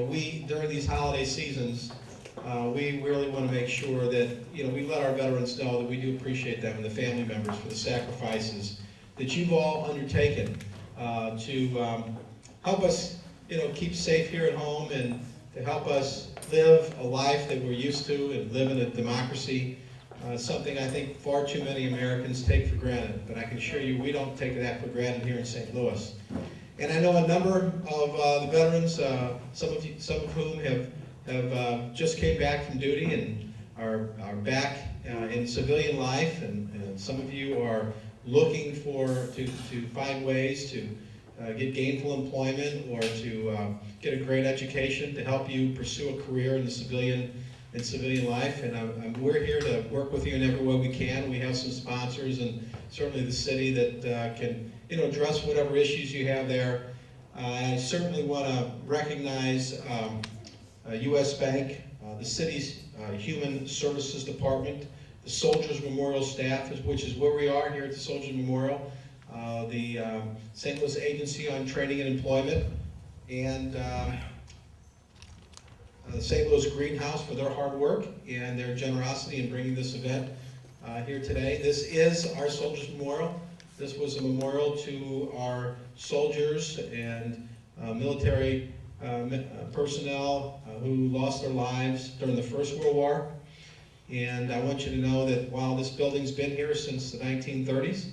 we, during these holiday seasons, we really want to make sure that, we let our veterans know that we do appreciate them and the family members for the sacrifices that you've all undertaken to help us, keep safe here at home and to help us live a life that we're used to and live in a democracy, something I think far too many Americans take for granted. But I can assure you we don't take that for granted here in St. Louis. And I know a number of the veterans, some of whom have just came back from duty and are back in civilian life, and some of you are looking to find ways to get gainful employment or to get a great education to help you pursue a career in the civilian life. And we're here to work with you in every way we can. We have some sponsors and certainly the city that can address whatever issues you have there. I certainly want to recognize U.S. Bank, the city's Human Services Department, the Soldiers Memorial staff, which is where we are here at the Soldiers Memorial, the St. Louis Agency on Training and Employment, and the St. Louis Greenhouse for their hard work and their generosity in bringing this event here today. This is our Soldiers Memorial. This was a memorial to our soldiers and military personnel who lost their lives during the First World War. And I want you to know that while this building's been here since the 1930s,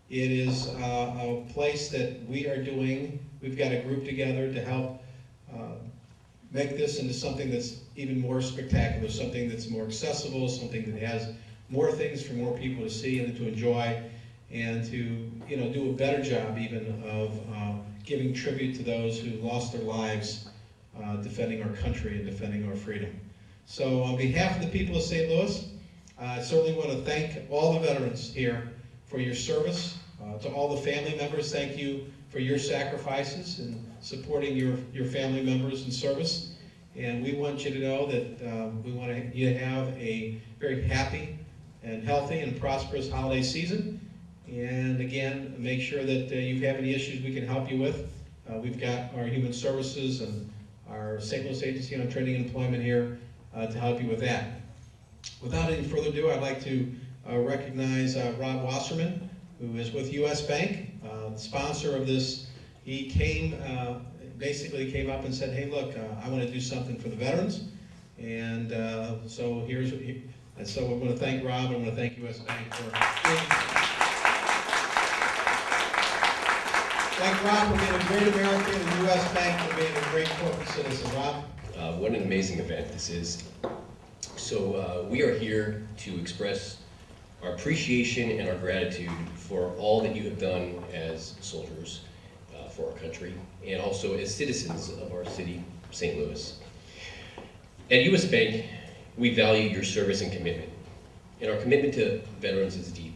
it is a place that we've got a group together to help make this into something that's even more spectacular, something that's more accessible, something that has more things for more people to see and to enjoy, and to do a better job even of giving tribute to those who lost their lives defending our country and defending our freedom. So on behalf of the people of St. Louis, I certainly want to thank all the veterans here for your service. To all the family members, thank you for your sacrifices and supporting your family members in service. And we want you to know that we want you to have a very happy and healthy and prosperous holiday season. And again, make sure that you have any issues we can help you with. We've got our Human Services and our St. Louis Agency on Training and Employment here to help you with that. Without any further ado, I'd like to recognize Rob Wasserman, who is with U.S. Bank, the sponsor of this. He basically came up and said, hey, look, I want to do something for the veterans. And so so we want to thank Rob, and I want to thank U.S. Bank for Thank Rob for being a great American and U.S. Bank for being a great corporate citizen. Rob? What an amazing event this is. So we are here to express our appreciation and our gratitude for all that you have done as soldiers for our country and also as citizens of our city, St. Louis. At U.S. Bank, we value your service and commitment, and our commitment to veterans is deep.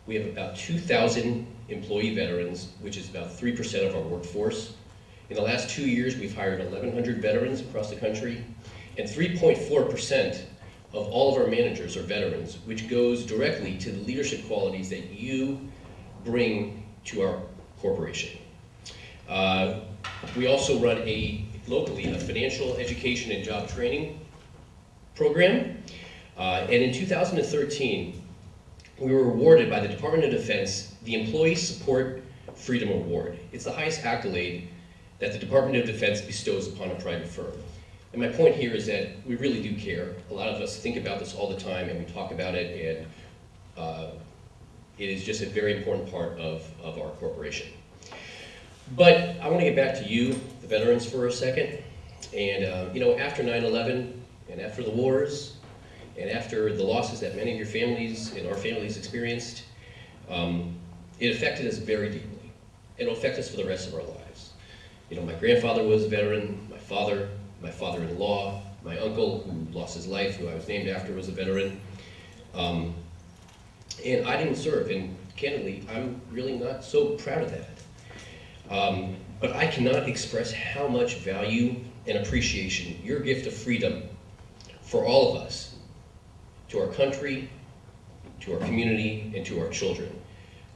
We have about 2,000 employee veterans, which is about 3% of our workforce. In the last 2 years, we've hired 1,100 veterans across the country, and 3.4% of all of our managers are veterans, which goes directly to the leadership qualities that you bring to our corporation. We also run locally a financial education and job training program. And in 2013, we were awarded by the Department of Defense the Employee Support Freedom Award. It's the highest accolade that the Department of Defense bestows upon a private firm. And my point here is that we really do care. A lot of us think about this all the time and we talk about it, and it is just a very important part of our corporation. But I want to get back to you, the veterans, for a second. And after 9/11 and after the wars and after the losses that many of your families and our families experienced, it affected us very deeply. It'll affect us for the rest of our lives. My grandfather was a veteran, my father-in-law, my uncle who lost his life, who I was named after, was a veteran. And I didn't serve, and candidly, I'm really not so proud of that. But I cannot express how much value and appreciation your gift of freedom for all of us, to our country, to our community, and to our children,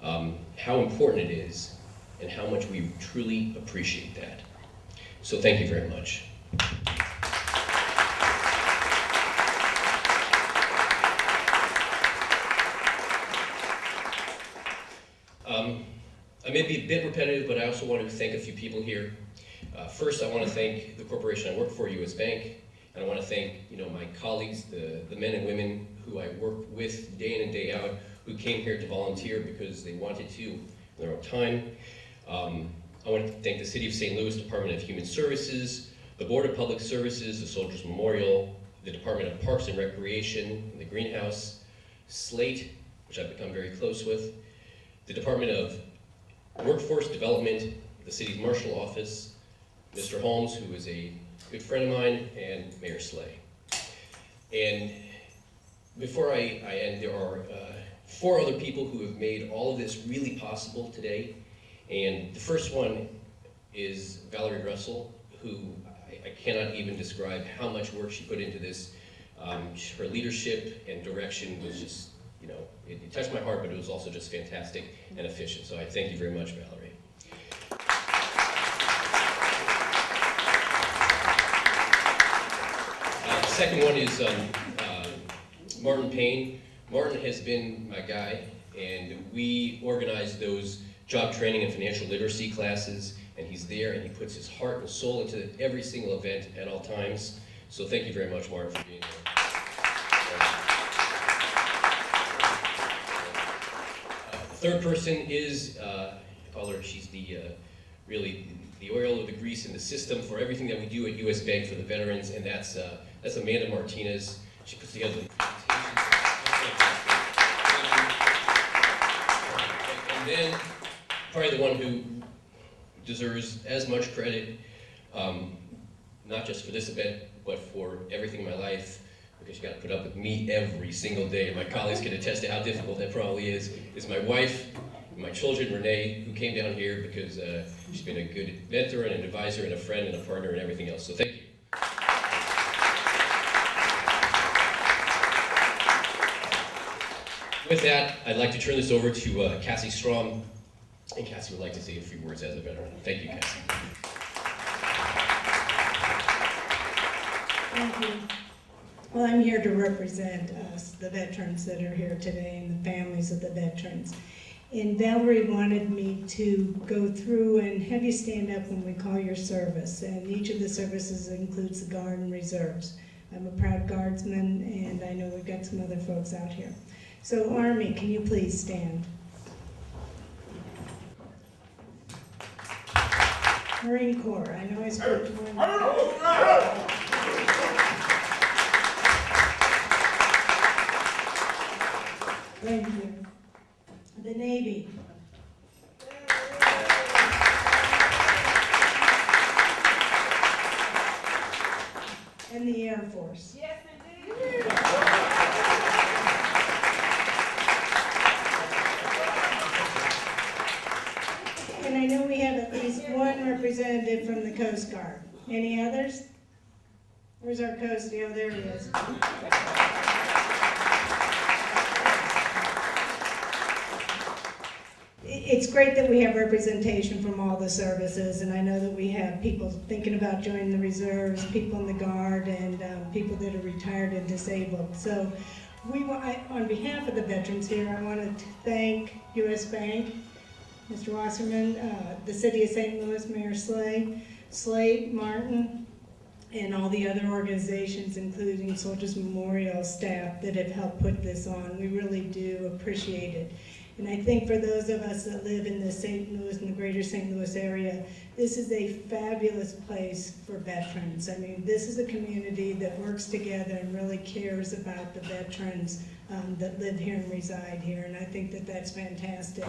how important it is and how much we truly appreciate that. So thank you very much. I may be a bit repetitive, but I also want to thank a few people here. First, I want to thank the corporation I work for, U.S. Bank, and I want to thank my colleagues, the men and women who I work with day in and day out, who came here to volunteer because they wanted to in their own time. I want to thank the City of St. Louis Department of Human Services, the Board of Public Services, the Soldiers Memorial, the Department of Parks and Recreation, the Greenhouse, Slate, which I've become very close with, the Department of Workforce Development, the City's Marshal Office, Mr. Holmes, who is a good friend of mine, and Mayor Slay. And before I end, there are 4 other people who have made all of this really possible today. And the first one is Valerie Russell, who I cannot even describe how much work she put into this. Her leadership and direction was just, it touched my heart, but it was also just fantastic and efficient. So I thank you very much, Valerie. The second one is Martin Payne. Martin has been my guy, and we organize those job training and financial literacy classes, and he's there and he puts his heart and soul into every single event at all times. So thank you very much, Martin, for being here. The third person is, I call her, she's the really the oil or the grease in the system for everything that we do at U.S. Bank for the veterans, and that's Amanda Martinez. She puts together the presentations. And then, probably the one who deserves as much credit, not just for this event, but for everything in my life, because you got to put up with me every single day, and my colleagues can attest to how difficult that probably is my wife, and my children, Renee, who came down here because she's been a good mentor and an advisor and a friend and a partner and everything else. So thank you. With that, I'd like to turn this over to Cassie Strom, and Cassie would like to say a few words as a veteran. Thank you, Cassie. Thank you. Well, I'm here to represent us, the veterans that are here today, and the families of the veterans. And Valerie wanted me to go through and have you stand up when we call your service. And each of the services includes the Guard and Reserves. I'm a proud Guardsman, and I know we've got some other folks out here. So Army, can you please stand? Marine Corps, I know I spoke to one. Thank you. The Navy. And the Air Force. Yes, indeed. And I know we have at least one representative from the Coast Guard. Any others? Where's our Coast? Oh, there he is. It's great that we have representation from all the services, and I know that we have people thinking about joining the reserves, people in the Guard, and people that are retired and disabled. So on behalf of the veterans here, I want to thank U.S. Bank, Mr. Wasserman, the City of St. Louis, Mayor Slate, Martin, and all the other organizations, including Soldiers Memorial staff that have helped put this on. We really do appreciate it. And I think for those of us that live in the St. Louis and the greater St. Louis area, this is a fabulous place for veterans. I mean, this is a community that works together and really cares about the veterans that live here and reside here, and I think that that's fantastic.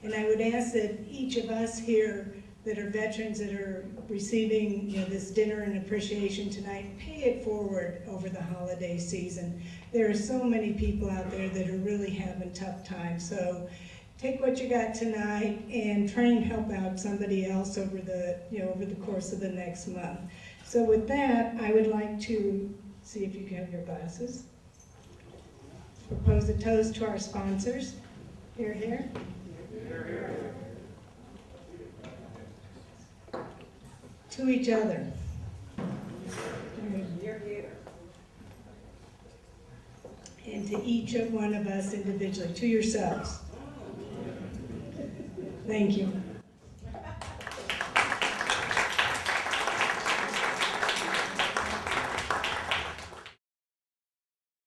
And I would ask that each of us here that are veterans that are receiving this dinner and appreciation tonight, pay it forward over the holiday season. There are so many people out there that are really having tough times. So take what you got tonight and try and help out somebody else over the over the course of the next month. So with that, I would like to see if you can have your glasses. Propose a toast to our sponsors. Here, here. To each other. And to each one of us individually, to yourselves. Thank you.